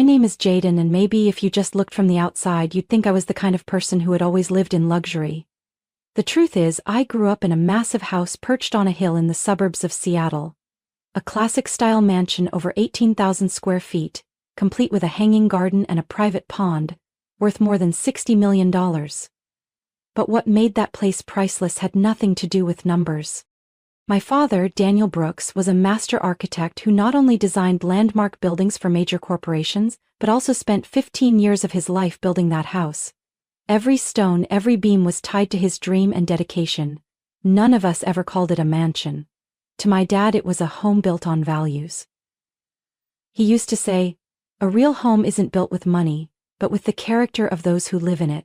My name is Jaden, and maybe if you just looked from the outside you'd think I was the kind of person who had always lived in luxury. The truth is, I grew up in a massive house perched on a hill in the suburbs of Seattle. A classic-style mansion over 18,000 square feet, complete with a hanging garden and a private pond, worth more than $60 million. But what made that place priceless had nothing to do with numbers. My father, Daniel Brooks, was a master architect who not only designed landmark buildings for major corporations, but also spent 15 years of his life building that house. Every stone, every beam was tied to his dream and dedication. None of us ever called it a mansion. To my dad, it was a home built on values. He used to say, "A real home isn't built with money, but with the character of those who live in it."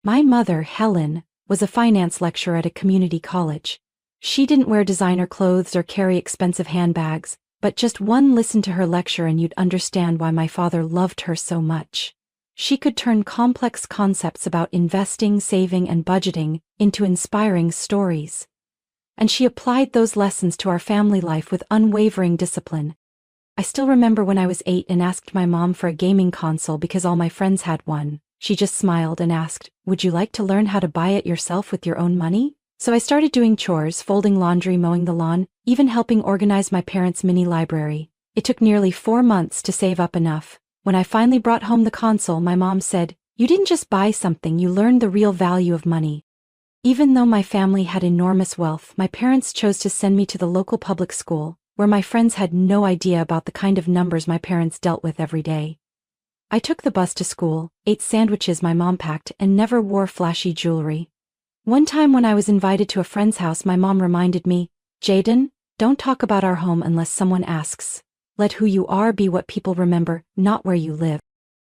My mother, Helen, was a finance lecturer at a community college. She didn't wear designer clothes or carry expensive handbags, but just one listen to her lecture and you'd understand why my father loved her so much. She could turn complex concepts about investing, saving, and budgeting into inspiring stories. And she applied those lessons to our family life with unwavering discipline. I still remember when I was 8 and asked my mom for a gaming console because all my friends had one. She just smiled and asked, "Would you like to learn how to buy it yourself with your own money?" So I started doing chores, folding laundry, mowing the lawn, even helping organize my parents' mini library. It took nearly 4 months to save up enough. When I finally brought home the console, my mom said, "You didn't just buy something, you learned the real value of money." Even though my family had enormous wealth, my parents chose to send me to the local public school, where my friends had no idea about the kind of numbers my parents dealt with every day. I took the bus to school, ate sandwiches my mom packed, and never wore flashy jewelry. One time when I was invited to a friend's house, my mom reminded me, "Jaden, don't talk about our home unless someone asks. Let who you are be what people remember, not where you live."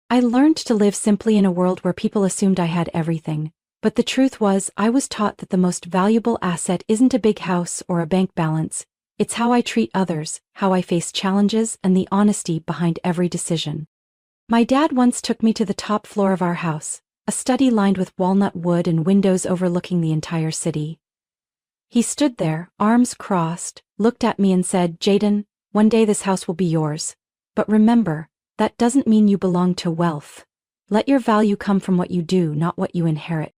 I learned to live simply in a world where people assumed I had everything. But the truth was, I was taught that the most valuable asset isn't a big house or a bank balance. It's how I treat others, how I face challenges, and the honesty behind every decision. My dad once took me to the top floor of our house, a study lined with walnut wood and windows overlooking the entire city. He stood there, arms crossed, looked at me and said, "Jaden, one day this house will be yours. But remember, that doesn't mean you belong to wealth. Let your value come from what you do, not what you inherit."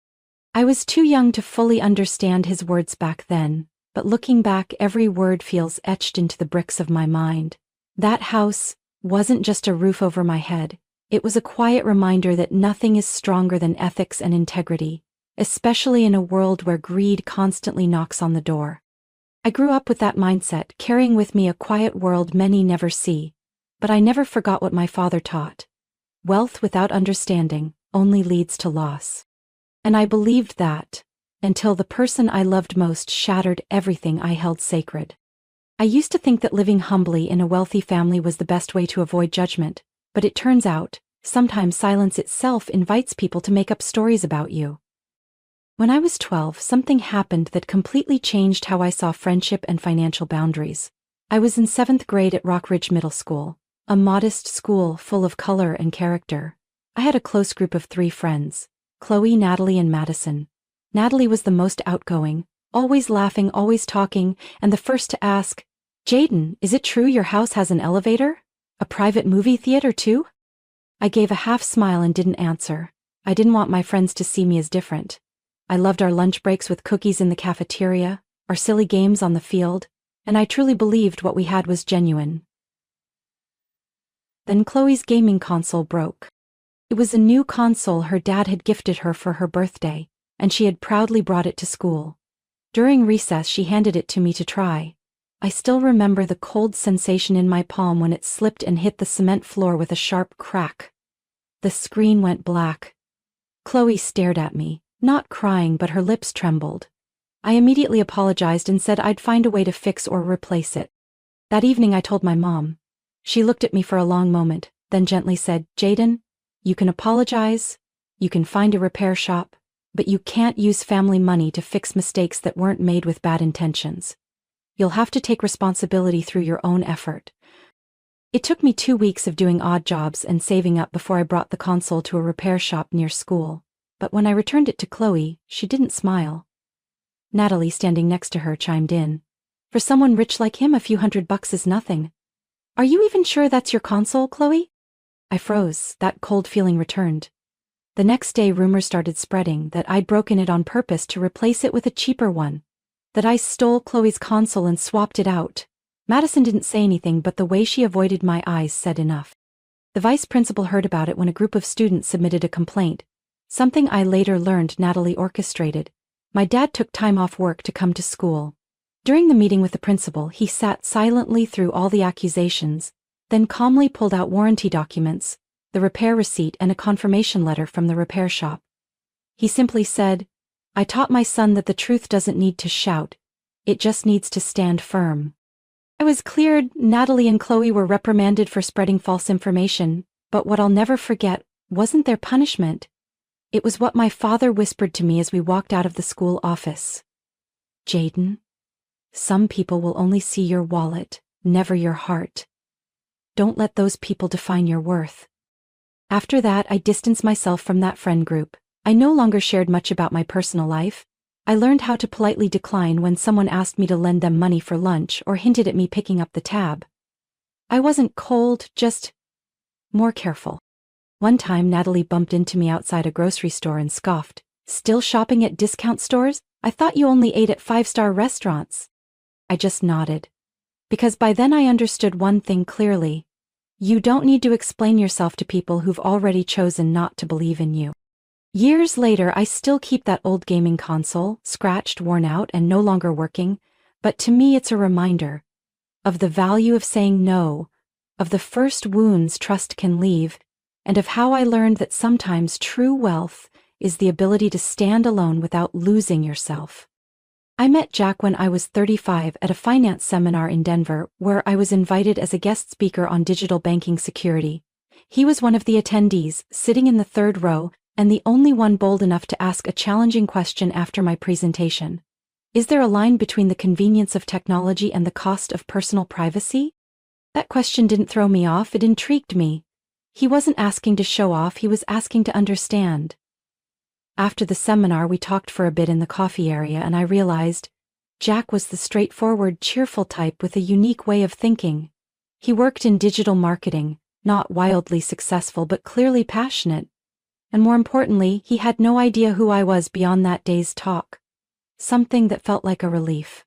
I was too young to fully understand his words back then, but looking back, every word feels etched into the bricks of my mind. That house wasn't just a roof over my head. It was a quiet reminder that nothing is stronger than ethics and integrity, especially in a world where greed constantly knocks on the door. I grew up with that mindset, carrying with me a quiet world many never see. But I never forgot what my father taught. Wealth without understanding only leads to loss. And I believed that, until the person I loved most shattered everything I held sacred. I used to think that living humbly in a wealthy family was the best way to avoid judgment, but it turns out, sometimes silence itself invites people to make up stories about you. When I was 12, something happened that completely changed how I saw friendship and financial boundaries. I was in 7th grade at Rock Ridge Middle School, a modest school full of color and character. I had a close group of 3 friends, Chloe, Natalie, and Madison. Natalie was the most outgoing, always laughing, always talking, and the first to ask, "Jaden, is it true your house has an elevator? A private movie theater too?" I gave a half smile and didn't answer. I didn't want my friends to see me as different. I loved our lunch breaks with cookies in the cafeteria, our silly games on the field, and I truly believed what we had was genuine. Then Chloe's gaming console broke. It was a new console her dad had gifted her for her birthday, and she had proudly brought it to school. During recess, she handed it to me to try. I still remember the cold sensation in my palm when it slipped and hit the cement floor with a sharp crack. The screen went black. Chloe stared at me, not crying, but her lips trembled. I immediately apologized and said I'd find a way to fix or replace it. That evening I told my mom. She looked at me for a long moment, then gently said, "Jaden, you can apologize, you can find a repair shop, but you can't use family money to fix mistakes that weren't made with bad intentions. You'll have to take responsibility through your own effort." It took me 2 weeks of doing odd jobs and saving up before I brought the console to a repair shop near school. But when I returned it to Chloe, she didn't smile. Natalie, standing next to her, chimed in. "For someone rich like him, a few $100 is nothing. Are you even sure that's your console, Chloe?" I froze, that cold feeling returned. The next day rumors started spreading that I'd broken it on purpose to replace it with a cheaper one. That I stole Chloe's console and swapped it out. Madison didn't say anything, but the way she avoided my eyes said enough. The vice principal heard about it when a group of students submitted a complaint, something I later learned Natalie orchestrated. My dad took time off work to come to school. During the meeting with the principal, he sat silently through all the accusations, then calmly pulled out warranty documents, the repair receipt and a confirmation letter from the repair shop. He simply said, "I taught my son that the truth doesn't need to shout, it just needs to stand firm." I was cleared. Natalie and Chloe were reprimanded for spreading false information, but what I'll never forget wasn't their punishment. It was what my father whispered to me as we walked out of the school office. "Jaden, some people will only see your wallet, never your heart. Don't let those people define your worth." After that, I distanced myself from that friend group. I no longer shared much about my personal life. I learned how to politely decline when someone asked me to lend them money for lunch or hinted at me picking up the tab. I wasn't cold, just more careful. One time Natalie bumped into me outside a grocery store and scoffed, "Still shopping at discount stores? I thought you only ate at 5-star restaurants." I just nodded. Because by then I understood one thing clearly. You don't need to explain yourself to people who've already chosen not to believe in you. Years later, I still keep that old gaming console, scratched, worn out, and no longer working, but to me it's a reminder of the value of saying no, of the first wounds trust can leave, and of how I learned that sometimes true wealth is the ability to stand alone without losing yourself. I met Jack when I was 35 at a finance seminar in Denver, where I was invited as a guest speaker on digital banking security. He was one of the attendees, sitting in the third row, and the only one bold enough to ask a challenging question after my presentation. Is there a line between the convenience of technology and the cost of personal privacy? That question didn't throw me off, it intrigued me. He wasn't asking to show off, he was asking to understand. After the seminar, we talked for a bit in the coffee area, and I realized Jack was the straightforward, cheerful type with a unique way of thinking. He worked in digital marketing, not wildly successful but clearly passionate. And more importantly, he had no idea who I was beyond that day's talk. Something that felt like a relief.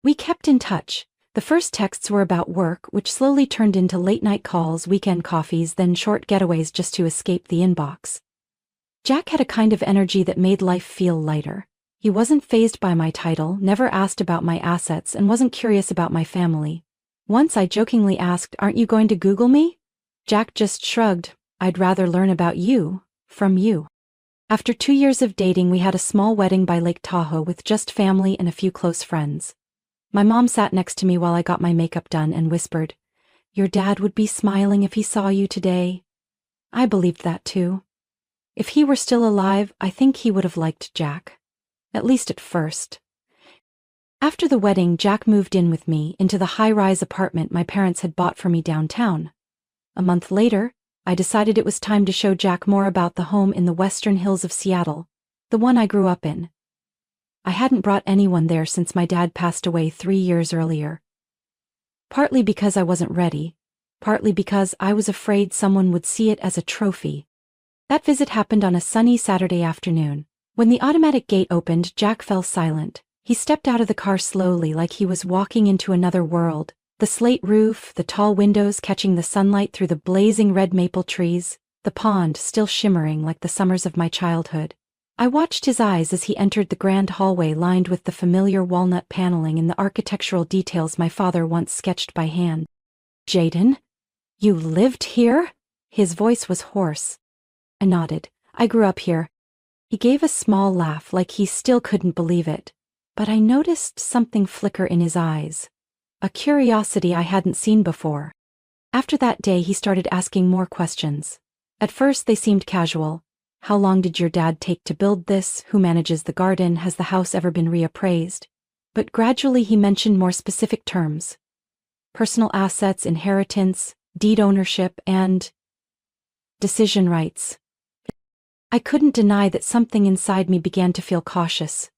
We kept in touch. The first texts were about work, which slowly turned into late-night calls, weekend coffees, then short getaways just to escape the inbox. Jack had a kind of energy that made life feel lighter. He wasn't fazed by my title, never asked about my assets, and wasn't curious about my family. Once I jokingly asked, "Aren't you going to Google me?" Jack just shrugged, "I'd rather learn about you, from you." After 2 years of dating, we had a small wedding by Lake Tahoe with just family and a few close friends. My mom sat next to me while I got my makeup done and whispered, "Your dad would be smiling if he saw you today." I believed that too. If he were still alive, I think he would have liked Jack. At least at first. After the wedding, Jack moved in with me into the high-rise apartment my parents had bought for me downtown. A month later, I decided it was time to show Jack more about the home in the western hills of Seattle, the one I grew up in. I hadn't brought anyone there since my dad passed away 3 years earlier. Partly because I wasn't ready, partly because I was afraid someone would see it as a trophy. That visit happened on a sunny Saturday afternoon. When the automatic gate opened, Jack fell silent. He stepped out of the car slowly, like he was walking into another world. The slate roof, the tall windows catching the sunlight through the blazing red maple trees, the pond still shimmering like the summers of my childhood. I watched his eyes as he entered the grand hallway lined with the familiar walnut paneling and the architectural details my father once sketched by hand. "Jaden, you lived here?" His voice was hoarse. I nodded. "I grew up here." He gave a small laugh like he still couldn't believe it. But I noticed something flicker in his eyes. A curiosity I hadn't seen before. After that day, he started asking more questions. At first they seemed casual. How long did your dad take to build this? Who manages the garden? Has the house ever been reappraised? But gradually he mentioned more specific terms. Personal assets, inheritance, deed ownership, and decision rights. I couldn't deny that something inside me began to feel cautious.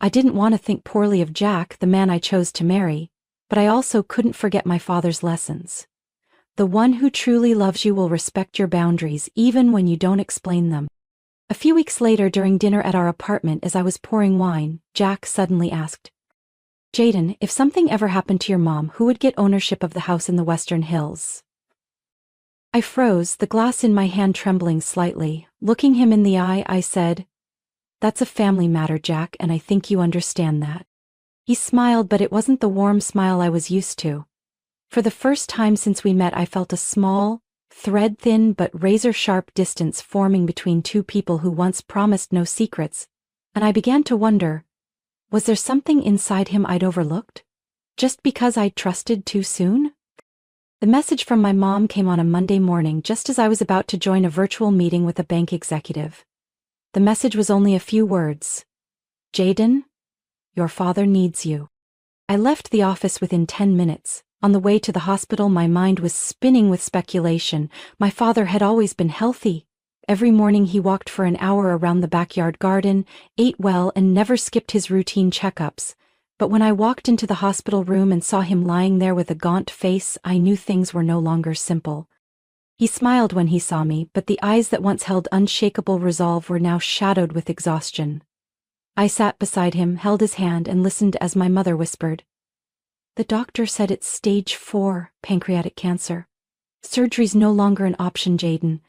I didn't want to think poorly of Jack, the man I chose to marry, but I also couldn't forget my father's lessons. The one who truly loves you will respect your boundaries even when you don't explain them. A few weeks later, during dinner at our apartment, as I was pouring wine, Jack suddenly asked, "Jaden, if something ever happened to your mom, who would get ownership of the house in the Western Hills?" I froze, the glass in my hand trembling slightly. Looking him in the eye, I said, "That's a family matter, Jack, and I think you understand that." He smiled, but it wasn't the warm smile I was used to. For the first time since we met, I felt a small, thread-thin but razor-sharp distance forming between two people who once promised no secrets, and I began to wonder, was there something inside him I'd overlooked? Just because I'd trusted too soon? The message from my mom came on a Monday morning just as I was about to join a virtual meeting with a bank executive. The message was only a few words. "Jaden, your father needs you." I left the office within 10 minutes. On the way to the hospital, my mind was spinning with speculation. My father had always been healthy. Every morning he walked for an hour around the backyard garden, ate well, and never skipped his routine checkups. But when I walked into the hospital room and saw him lying there with a gaunt face, I knew things were no longer simple. He smiled when he saw me, but the eyes that once held unshakable resolve were now shadowed with exhaustion. I sat beside him, held his hand, and listened as my mother whispered, "The doctor said it's stage 4 pancreatic cancer. Surgery's no longer an option, Jaden."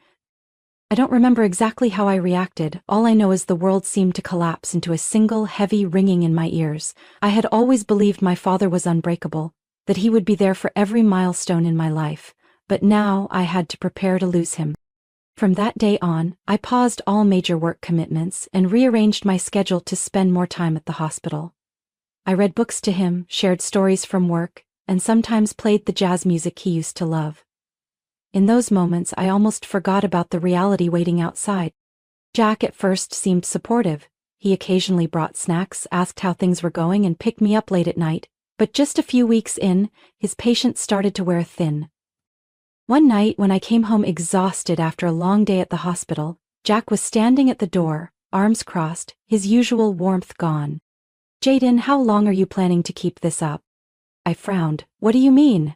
I don't remember exactly how I reacted. All I know is the world seemed to collapse into a single heavy ringing in my ears. I had always believed my father was unbreakable, that he would be there for every milestone in my life, but now I had to prepare to lose him. From that day on, I paused all major work commitments and rearranged my schedule to spend more time at the hospital. I read books to him, shared stories from work, and sometimes played the jazz music he used to love. In those moments, I almost forgot about the reality waiting outside. Jack at first seemed supportive. He occasionally brought snacks, asked how things were going, and picked me up late at night. But just a few weeks in, his patience started to wear thin. One night, when I came home exhausted after a long day at the hospital, Jack was standing at the door, arms crossed, his usual warmth gone. "Jaden, how long are you planning to keep this up?" I frowned. "What do you mean?"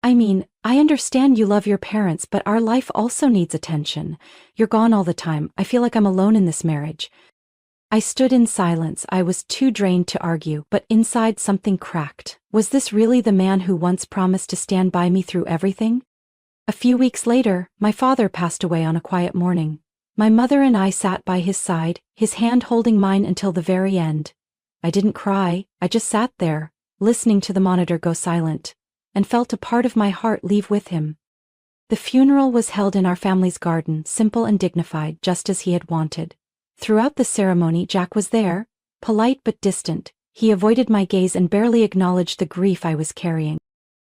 "I mean, I understand you love your parents, but our life also needs attention. You're gone all the time. I feel like I'm alone in this marriage." I stood in silence. I was too drained to argue, but inside something cracked. Was this really the man who once promised to stand by me through everything? A few weeks later, my father passed away on a quiet morning. My mother and I sat by his side, his hand holding mine until the very end. I didn't cry, I just sat there, listening to the monitor go silent, and felt a part of my heart leave with him. The funeral was held in our family's garden, simple and dignified, just as he had wanted. Throughout the ceremony, Jack was there, polite but distant. He avoided my gaze and barely acknowledged the grief I was carrying.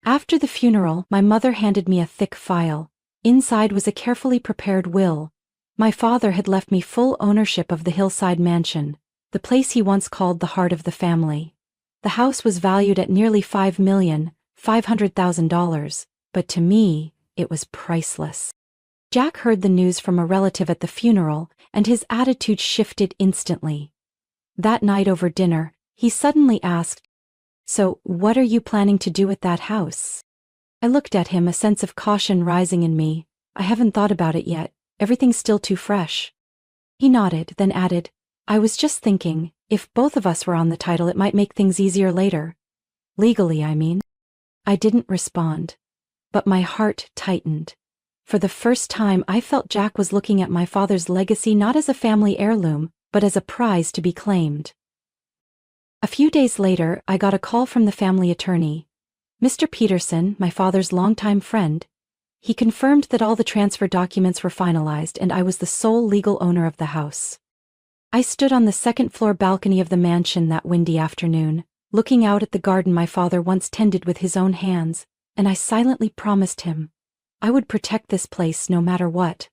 After the funeral, my mother handed me a thick file. Inside was a carefully prepared will. My father had left me full ownership of the hillside mansion, the place he once called the heart of the family. The house was valued at nearly $5,500,000, but to me, it was priceless. Jack heard the news from a relative at the funeral, and his attitude shifted instantly. That night over dinner, he suddenly asked, "So, what are you planning to do with that house?" I looked at him, a sense of caution rising in me. "I haven't thought about it yet. Everything's still too fresh." He nodded, then added, "I was just thinking, if both of us were on the title, it might make things easier later. Legally, I mean." I didn't respond, but my heart tightened. For the first time, I felt Jack was looking at my father's legacy not as a family heirloom, but as a prize to be claimed. A few days later, I got a call from the family attorney. Mr. Peterson, my father's longtime friend. He confirmed that all the transfer documents were finalized and I was the sole legal owner of the house. I stood on the second-floor balcony of the mansion that windy afternoon, looking out at the garden my father once tended with his own hands, and I silently promised him I would protect this place no matter what.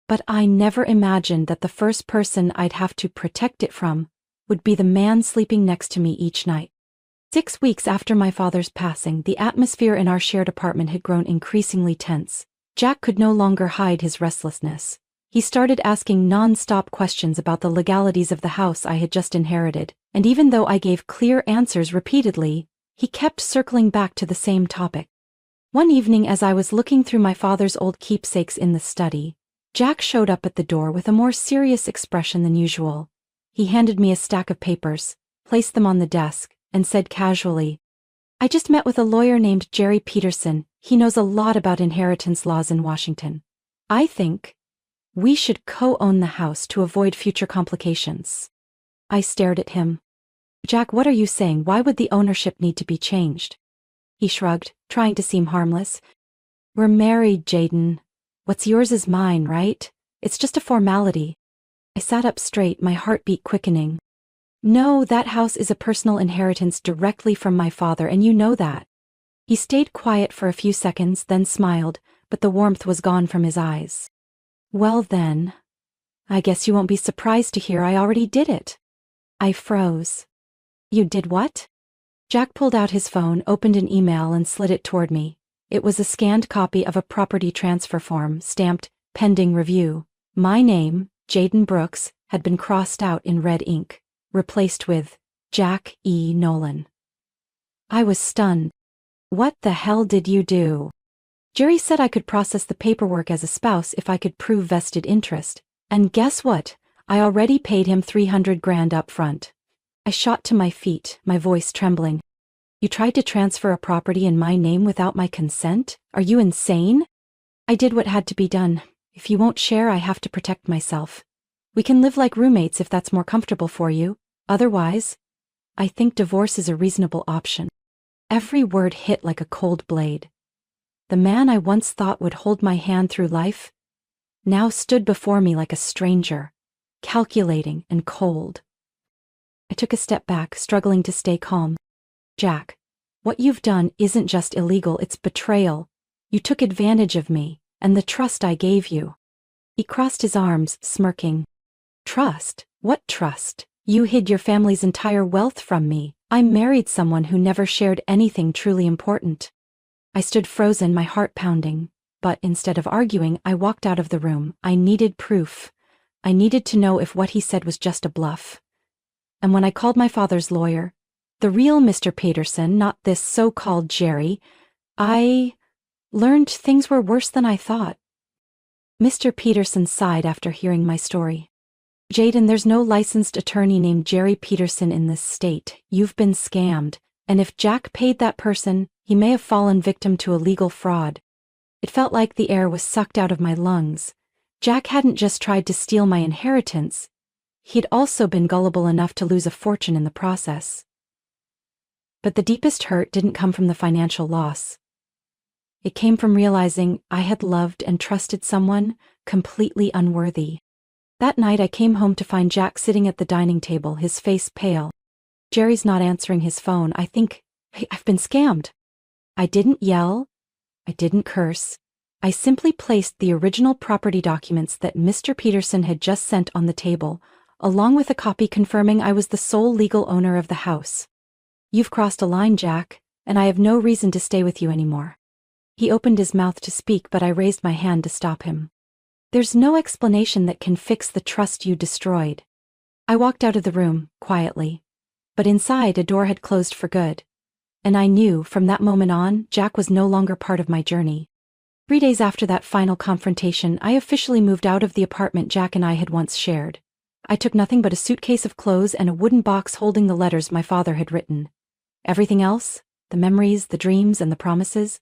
But I never imagined that the first person I'd have to protect it from would be the man sleeping next to me each night. 6 weeks after my father's passing, the atmosphere in our shared apartment had grown increasingly tense. Jack could no longer hide his restlessness. He started asking non-stop questions about the legalities of the house I had just inherited, and even though I gave clear answers repeatedly, he kept circling back to the same topic. One evening as I was looking through my father's old keepsakes in the study, Jack showed up at the door with a more serious expression than usual. He handed me a stack of papers, placed them on the desk, and said casually, "I just met with a lawyer named Jerry Peterson. He knows a lot about inheritance laws in Washington. I think we should co-own the house to avoid future complications." I stared at him. "Jack, what are you saying? Why would the ownership need to be changed?" He shrugged, trying to seem harmless. "We're married, Jaden. What's yours is mine, right? It's just a formality." I sat up straight, my heartbeat quickening. "No, that house is a personal inheritance directly from my father, and you know that." He stayed quiet for a few seconds, then smiled, but the warmth was gone from his eyes. "Well then, I guess you won't be surprised to hear I already did it." I froze. "You did what?" Jack pulled out his phone, opened an email, and slid it toward me. It was a scanned copy of a property transfer form, stamped, "Pending Review." My name, Jaden Brooks, had been crossed out in red ink, replaced with Jack E. Nolan. I was stunned. "What the hell did you do?" "Jerry said I could process the paperwork as a spouse if I could prove vested interest. And guess what? I already paid him $300,000 up front." I shot to my feet, my voice trembling. "You tried to transfer a property in my name without my consent? Are you insane?" "I did what had to be done. If you won't share, I have to protect myself. We can live like roommates if that's more comfortable for you. Otherwise, I think divorce is a reasonable option." Every word hit like a cold blade. The man I once thought would hold my hand through life now stood before me like a stranger, calculating and cold. I took a step back, struggling to stay calm. "Jack, what you've done isn't just illegal, it's betrayal. You took advantage of me, and the trust I gave you." He crossed his arms, smirking. "Trust? What trust? You hid your family's entire wealth from me. I married someone who never shared anything truly important." I stood frozen, my heart pounding. But instead of arguing, I walked out of the room. I needed proof. I needed to know if what he said was just a bluff. And when I called my father's lawyer, the real Mr. Peterson, not this so-called Jerry, I learned things were worse than I thought. Mr. Peterson sighed after hearing my story. "Jaden, there's no licensed attorney named Jerry Peterson in this state. You've been scammed, and if Jack paid that person, he may have fallen victim to a legal fraud." It felt like the air was sucked out of my lungs. Jack hadn't just tried to steal my inheritance. He'd also been gullible enough to lose a fortune in the process. But the deepest hurt didn't come from the financial loss. It came from realizing I had loved and trusted someone completely unworthy. That night I came home to find Jack sitting at the dining table, his face pale. "Jerry's not answering his phone. I think I've been scammed." I didn't yell. I didn't curse. I simply placed the original property documents that Mr. Peterson had just sent on the table, along with a copy confirming I was the sole legal owner of the house. "You've crossed a line, Jack, and I have no reason to stay with you anymore." He opened his mouth to speak, but I raised my hand to stop him. "There's no explanation that can fix the trust you destroyed." I walked out of the room, quietly. But inside, a door had closed for good. And I knew, from that moment on, Jack was no longer part of my journey. 3 days after that final confrontation, I officially moved out of the apartment Jack and I had once shared. I took nothing but a suitcase of clothes and a wooden box holding the letters my father had written. Everything else, the memories, the dreams, and the promises,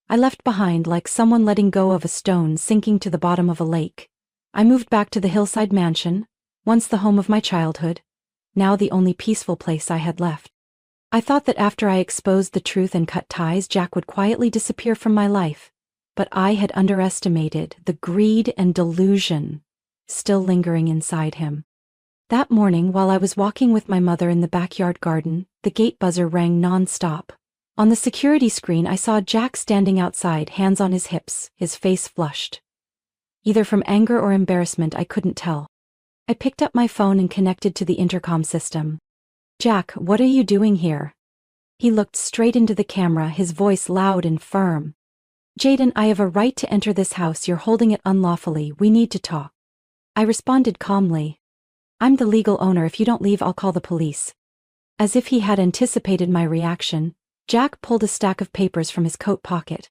I left behind like someone letting go of a stone sinking to the bottom of a lake. I moved back to the hillside mansion, once the home of my childhood, now the only peaceful place I had left. I thought that after I exposed the truth and cut ties, Jack would quietly disappear from my life. But I had underestimated the greed and delusion still lingering inside him. That morning, while I was walking with my mother in the backyard garden, the gate buzzer rang non-stop. On the security screen, I saw Jack standing outside, hands on his hips, his face flushed. Either from anger or embarrassment, I couldn't tell. I picked up my phone and connected to the intercom system. "Jack, what are you doing here?" He looked straight into the camera, his voice loud and firm. "Jaden, I have a right to enter this house. You're holding it unlawfully. We need to talk." I responded calmly. "I'm the legal owner. If you don't leave, I'll call the police." As if he had anticipated my reaction, Jack pulled a stack of papers from his coat pocket.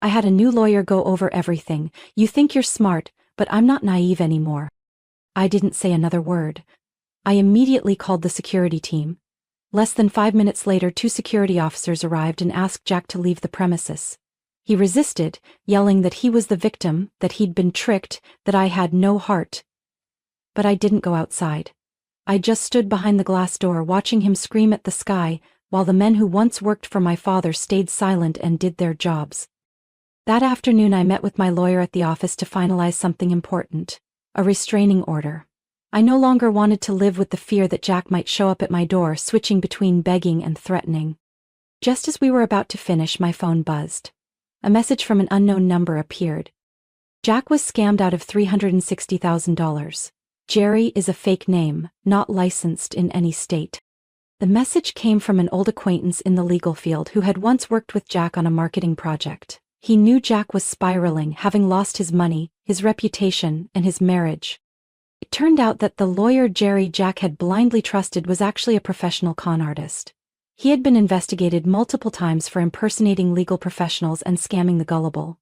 I had a new lawyer go over everything. You think you're smart, but I'm not naive anymore. I didn't say another word. I immediately called the security team. Less than 5 minutes later, 2 security officers arrived and asked Jack to leave the premises. He resisted, yelling that he was the victim, that he'd been tricked, that I had no heart. But I didn't go outside. I just stood behind the glass door watching him scream at the sky, while the men who once worked for my father stayed silent and did their jobs. That afternoon I met with my lawyer at the office to finalize something important. A restraining order. I no longer wanted to live with the fear that Jack might show up at my door, switching between begging and threatening. Just as we were about to finish, my phone buzzed. A message from an unknown number appeared. Jack was scammed out of $360,000. Jerry is a fake name, not licensed in any state. The message came from an old acquaintance in the legal field who had once worked with Jack on a marketing project. He knew Jack was spiraling, having lost his money, his reputation, and his marriage. It turned out that the lawyer Jerry Jack had blindly trusted was actually a professional con artist. He had been investigated multiple times for impersonating legal professionals and scamming the gullible.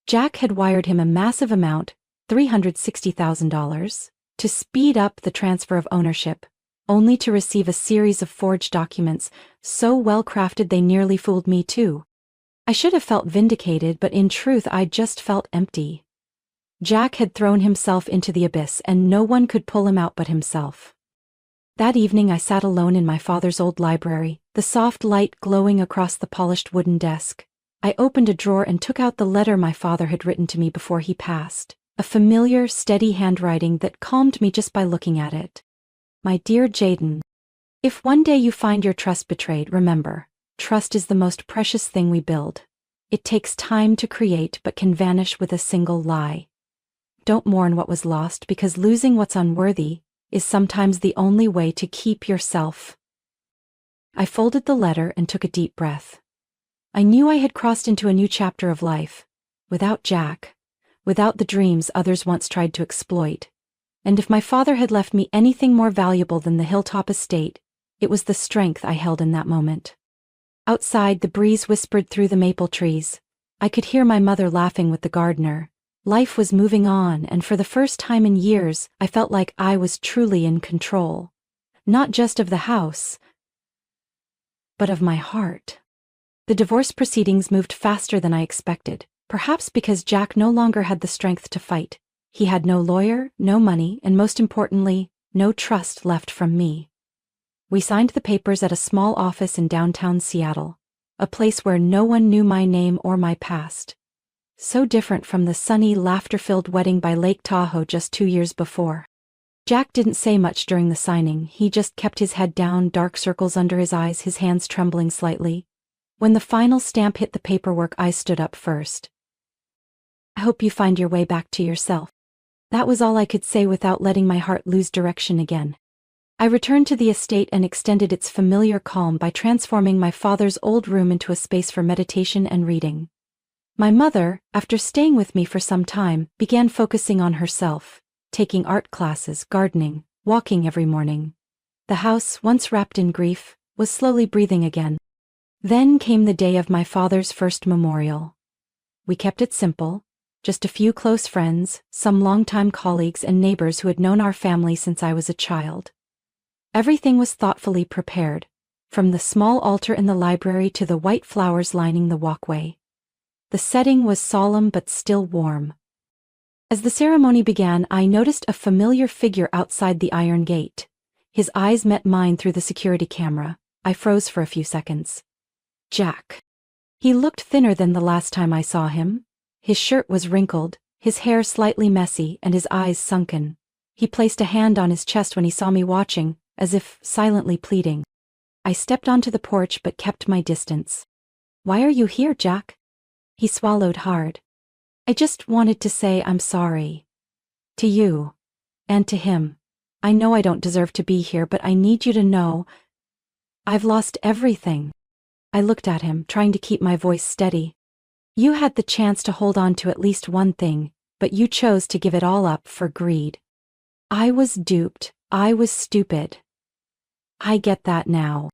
Jack had wired him a massive amount, $360,000, to speed up the transfer of ownership, only to receive a series of forged documents, so well crafted they nearly fooled me too. I should have felt vindicated, but in truth I just felt empty. Jack had thrown himself into the abyss and no one could pull him out but himself. That evening I sat alone in my father's old library, the soft light glowing across the polished wooden desk. I opened a drawer and took out the letter my father had written to me before he passed, a familiar, steady handwriting that calmed me just by looking at it. My dear Jaden, if one day you find your trust betrayed, remember, trust is the most precious thing we build. It takes time to create but can vanish with a single lie. Don't mourn what was lost, because losing what's unworthy is sometimes the only way to keep yourself. I folded the letter and took a deep breath. I knew I had crossed into a new chapter of life, without Jack, without the dreams others once tried to exploit. And if my father had left me anything more valuable than the hilltop estate, it was the strength I held in that moment. Outside, the breeze whispered through the maple trees. I could hear my mother laughing with the gardener. Life was moving on, and for the first time in years, I felt like I was truly in control. Not just of the house, but of my heart. The divorce proceedings moved faster than I expected, perhaps because Jack no longer had the strength to fight. He had no lawyer, no money, and most importantly, no trust left from me. We signed the papers at a small office in downtown Seattle, a place where no one knew my name or my past. So different from the sunny, laughter-filled wedding by Lake Tahoe just 2 years before. Jack didn't say much during the signing. He just kept his head down, dark circles under his eyes, his hands trembling slightly. When the final stamp hit the paperwork, I stood up first. I hope you find your way back to yourself. That was all I could say without letting my heart lose direction again. I returned to the estate and extended its familiar calm by transforming my father's old room into a space for meditation and reading. My mother, after staying with me for some time, began focusing on herself, taking art classes, gardening, walking every morning. The house, once wrapped in grief, was slowly breathing again. Then came the day of my father's first memorial. We kept it simple, just a few close friends, some longtime colleagues and neighbors who had known our family since I was a child. Everything was thoughtfully prepared, from the small altar in the library to the white flowers lining the walkway. The setting was solemn but still warm. As the ceremony began, I noticed a familiar figure outside the iron gate. His eyes met mine through the security camera. I froze for a few seconds. Jack. He looked thinner than the last time I saw him. His shirt was wrinkled, his hair slightly messy, and his eyes sunken. He placed a hand on his chest when he saw me watching, as if silently pleading. I stepped onto the porch but kept my distance. Why are you here, Jack? He swallowed hard. I just wanted to say I'm sorry. To you. And to him. I know I don't deserve to be here, but I need you to know I've lost everything. I looked at him, trying to keep my voice steady. You had the chance to hold on to at least one thing, but you chose to give it all up for greed. I was duped. I was stupid. I get that now.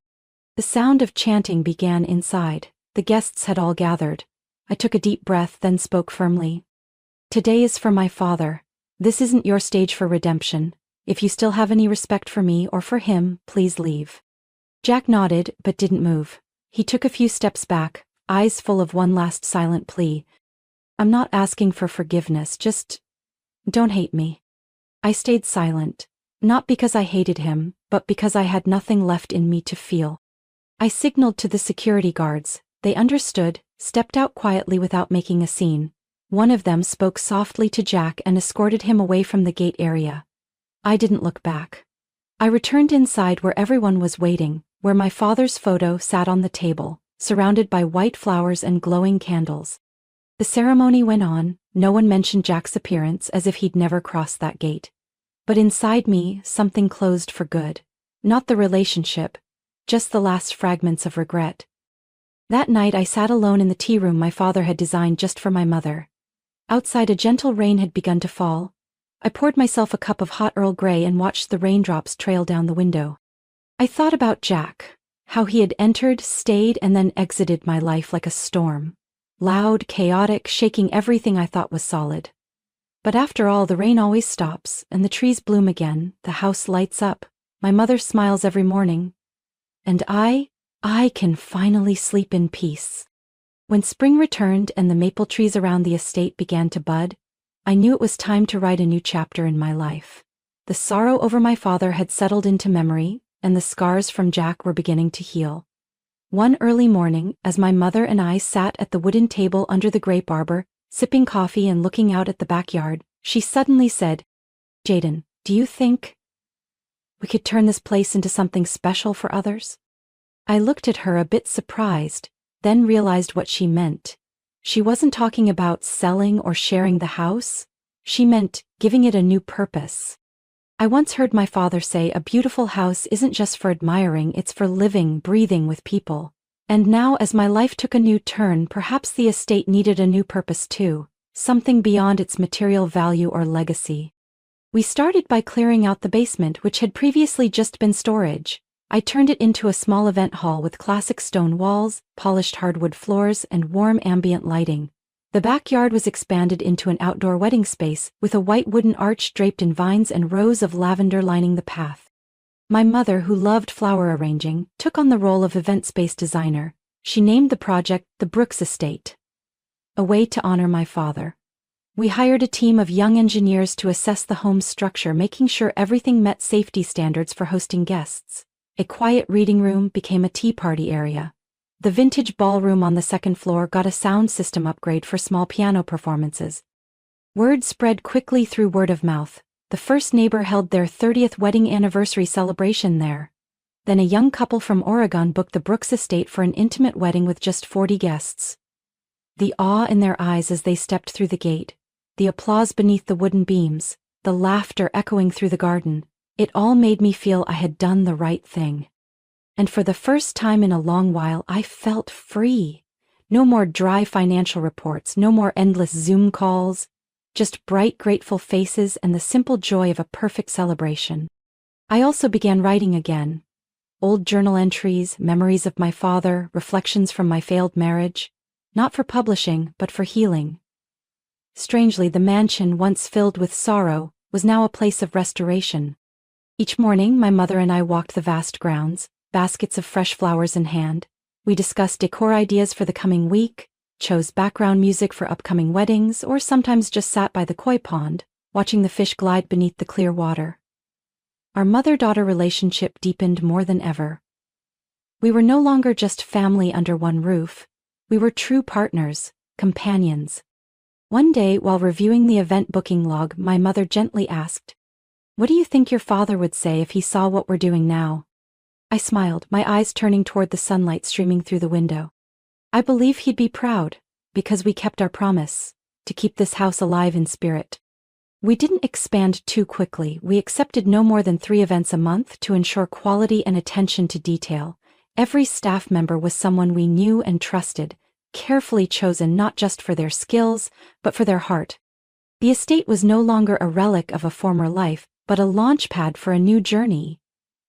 The sound of chanting began inside. The guests had all gathered. I took a deep breath, then spoke firmly. Today is for my father. This isn't your stage for redemption. If you still have any respect for me or for him, please leave. Jack nodded, but didn't move. He took a few steps back, eyes full of one last silent plea. I'm not asking for forgiveness, just don't hate me. I stayed silent, not because I hated him, but because I had nothing left in me to feel. I signaled to the security guards. They understood, stepped out quietly without making a scene. One of them spoke softly to Jack and escorted him away from the gate area. I didn't look back. I returned inside where everyone was waiting, where my father's photo sat on the table, surrounded by white flowers and glowing candles. The ceremony went on. No one mentioned Jack's appearance as if he'd never crossed that gate. But inside me, something closed for good. Not the relationship, just the last fragments of regret. That night I sat alone in the tea room my father had designed just for my mother. Outside a gentle rain had begun to fall. I poured myself a cup of hot Earl Grey and watched the raindrops trail down the window. I thought about Jack, how he had entered, stayed, and then exited my life like a storm. Loud, chaotic, shaking everything I thought was solid. But after all, the rain always stops, and the trees bloom again, the house lights up, my mother smiles every morning. And I can finally sleep in peace. When spring returned and the maple trees around the estate began to bud, I knew it was time to write a new chapter in my life. The sorrow over my father had settled into memory, and the scars from Jack were beginning to heal. One early morning, as my mother and I sat at the wooden table under the grape arbor, sipping coffee and looking out at the backyard, she suddenly said, "Jaden, do you think we could turn this place into something special for others?" I looked at her a bit surprised, then realized what she meant. She wasn't talking about selling or sharing the house. She meant giving it a new purpose. I once heard my father say a beautiful house isn't just for admiring, it's for living, breathing with people. And now, as my life took a new turn, perhaps the estate needed a new purpose too, something beyond its material value or legacy. We started by clearing out the basement, which had previously just been storage. I turned it into a small event hall with classic stone walls, polished hardwood floors, and warm ambient lighting. The backyard was expanded into an outdoor wedding space, with a white wooden arch draped in vines and rows of lavender lining the path. My mother, who loved flower arranging, took on the role of event space designer. She named the project the Brooks Estate, a way to honor my father. We hired a team of young engineers to assess the home's structure, making sure everything met safety standards for hosting guests. A quiet reading room became a tea party area. The vintage ballroom on the second floor got a sound system upgrade for small piano performances. Word spread quickly through word of mouth. The first neighbor held their 30th wedding anniversary celebration there. Then a young couple from Oregon booked the Brooks Estate for an intimate wedding with just 40 guests. The awe in their eyes as they stepped through the gate, the applause beneath the wooden beams, the laughter echoing through the garden, it all made me feel I had done the right thing. And for the first time in a long while, I felt free. No more dry financial reports, no more endless Zoom calls, just bright, grateful faces and the simple joy of a perfect celebration. I also began writing again. Old journal entries, memories of my father, reflections from my failed marriage. Not for publishing, but for healing. Strangely, the mansion, once filled with sorrow, was now a place of restoration. Each morning, my mother and I walked the vast grounds, baskets of fresh flowers in hand. We discussed decor ideas for the coming week, chose background music for upcoming weddings, or sometimes just sat by the koi pond, watching the fish glide beneath the clear water. Our mother-daughter relationship deepened more than ever. We were no longer just family under one roof. We were true partners, companions. One day, while reviewing the event booking log, my mother gently asked, "What do you think your father would say if he saw what we're doing now?" I smiled, my eyes turning toward the sunlight streaming through the window. I believe he'd be proud, because we kept our promise, to keep this house alive in spirit. We didn't expand too quickly. We accepted no more than 3 events a month to ensure quality and attention to detail. Every staff member was someone we knew and trusted, carefully chosen not just for their skills, but for their heart. The estate was no longer a relic of a former life, but a launch pad for a new journey.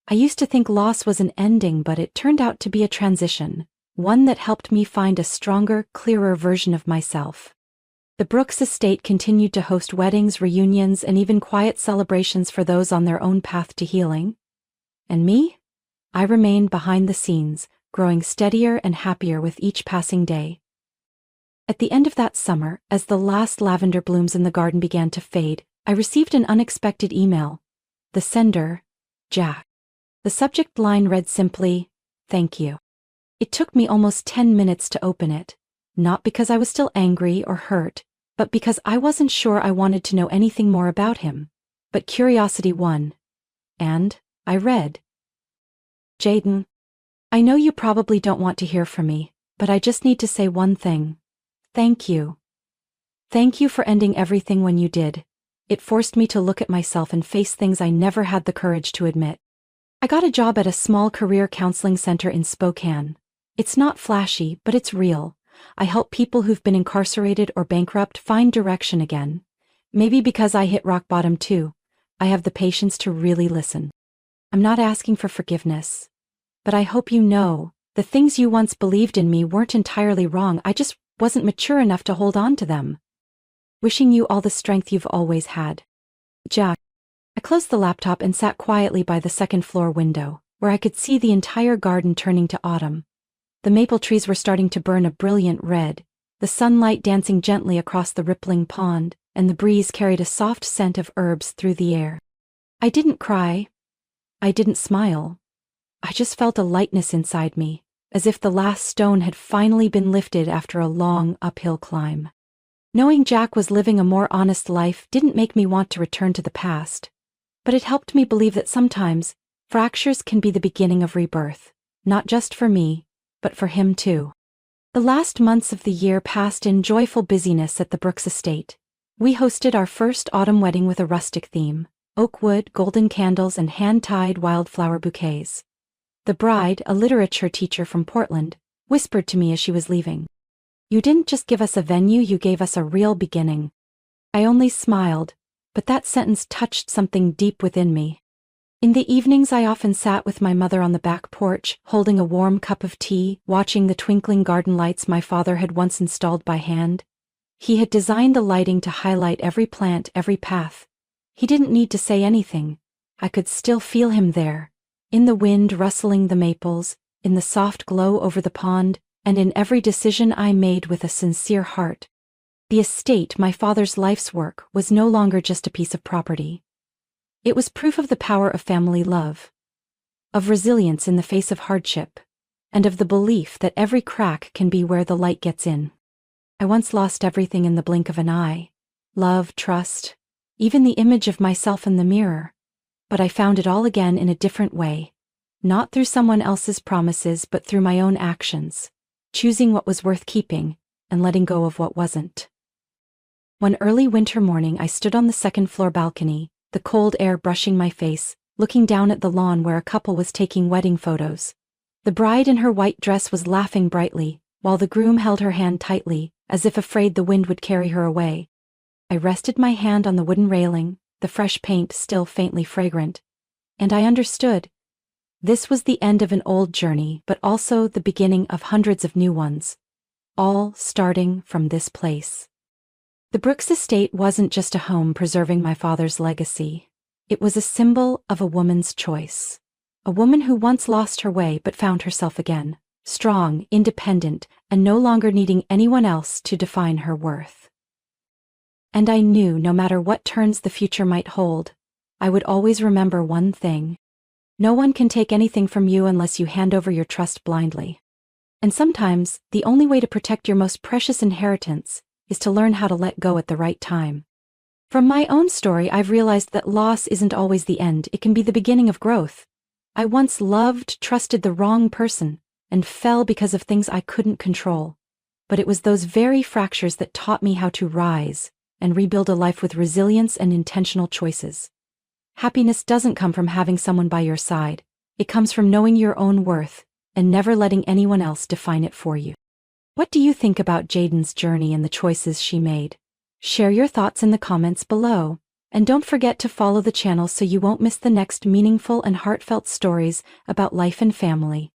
I used to think loss was an ending, but it turned out to be a transition. one that helped me find a stronger, clearer version of myself. The Brooks estate continued to host weddings, reunions, and even quiet celebrations for those on their own path to healing. And me? I remained behind the scenes, growing steadier and happier with each passing day. At the end of that summer, as the last lavender blooms in the garden began to fade, I received an unexpected email. The sender, Jack. The subject line read simply, "Thank you." It took me almost 10 minutes to open it, not because I was still angry or hurt, but because I wasn't sure I wanted to know anything more about him. But curiosity won. And I read, "Jaden, I know you probably don't want to hear from me, but I just need to say one thing. Thank you. Thank you for ending everything when you did. It forced me to look at myself and face things I never had the courage to admit. I got a job at a small career counseling center in Spokane. It's not flashy, but it's real. I help people who've been incarcerated or bankrupt find direction again. Maybe because I hit rock bottom too, I have the patience to really listen. I'm not asking for forgiveness. But I hope you know, the things you once believed in me weren't entirely wrong. I just wasn't mature enough to hold on to them. Wishing you all the strength you've always had. Jack." I closed the laptop and sat quietly by the second-floor window, where I could see the entire garden turning to autumn. The maple trees were starting to burn a brilliant red, the sunlight dancing gently across the rippling pond, and the breeze carried a soft scent of herbs through the air. I didn't cry. I didn't smile. I just felt a lightness inside me, as if the last stone had finally been lifted after a long uphill climb. Knowing Jack was living a more honest life didn't make me want to return to the past, but it helped me believe that sometimes fractures can be the beginning of rebirth, not just for me, but for him too. The last months of the year passed in joyful busyness at the Brooks estate. We hosted our first autumn wedding with a rustic theme: oak wood, golden candles, and hand-tied wildflower bouquets. The bride, a literature teacher from Portland, whispered to me as she was leaving, "You didn't just give us a venue, you gave us a real beginning." I only smiled, but that sentence touched something deep within me. In the evenings I often sat with my mother on the back porch, holding a warm cup of tea, watching the twinkling garden lights my father had once installed by hand. He had designed the lighting to highlight every plant, every path. He didn't need to say anything. I could still feel him there, in the wind rustling the maples, in the soft glow over the pond, and in every decision I made with a sincere heart. The estate, my father's life's work, was no longer just a piece of property. It was proof of the power of family love, of resilience in the face of hardship, and of the belief that every crack can be where the light gets in. I once lost everything in the blink of an eye: love, trust, even the image of myself in the mirror. But I found it all again in a different way, not through someone else's promises but through my own actions, choosing what was worth keeping and letting go of what wasn't. One early winter morning I stood on the second-floor balcony, the cold air brushing my face, looking down at the lawn where a couple was taking wedding photos. The bride in her white dress was laughing brightly, while the groom held her hand tightly, as if afraid the wind would carry her away. I rested my hand on the wooden railing, the fresh paint still faintly fragrant, and I understood. This was the end of an old journey, but also the beginning of hundreds of new ones, all starting from this place. The Brooks estate wasn't just a home preserving my father's legacy. It was a symbol of a woman's choice. A woman who once lost her way but found herself again, strong, independent, and no longer needing anyone else to define her worth. And I knew no matter what turns the future might hold, I would always remember one thing: no one can take anything from you unless you hand over your trust blindly. And sometimes, the only way to protect your most precious inheritance is to learn how to let go at the right time. From my own story, I've realized that loss isn't always the end, it can be the beginning of growth. I once loved, trusted the wrong person, and fell because of things I couldn't control. But it was those very fractures that taught me how to rise and rebuild a life with resilience and intentional choices. Happiness doesn't come from having someone by your side. It comes from knowing your own worth and never letting anyone else define it for you. What do you think about Jaden's journey and the choices she made? Share your thoughts in the comments below, and don't forget to follow the channel so you won't miss the next meaningful and heartfelt stories about life and family.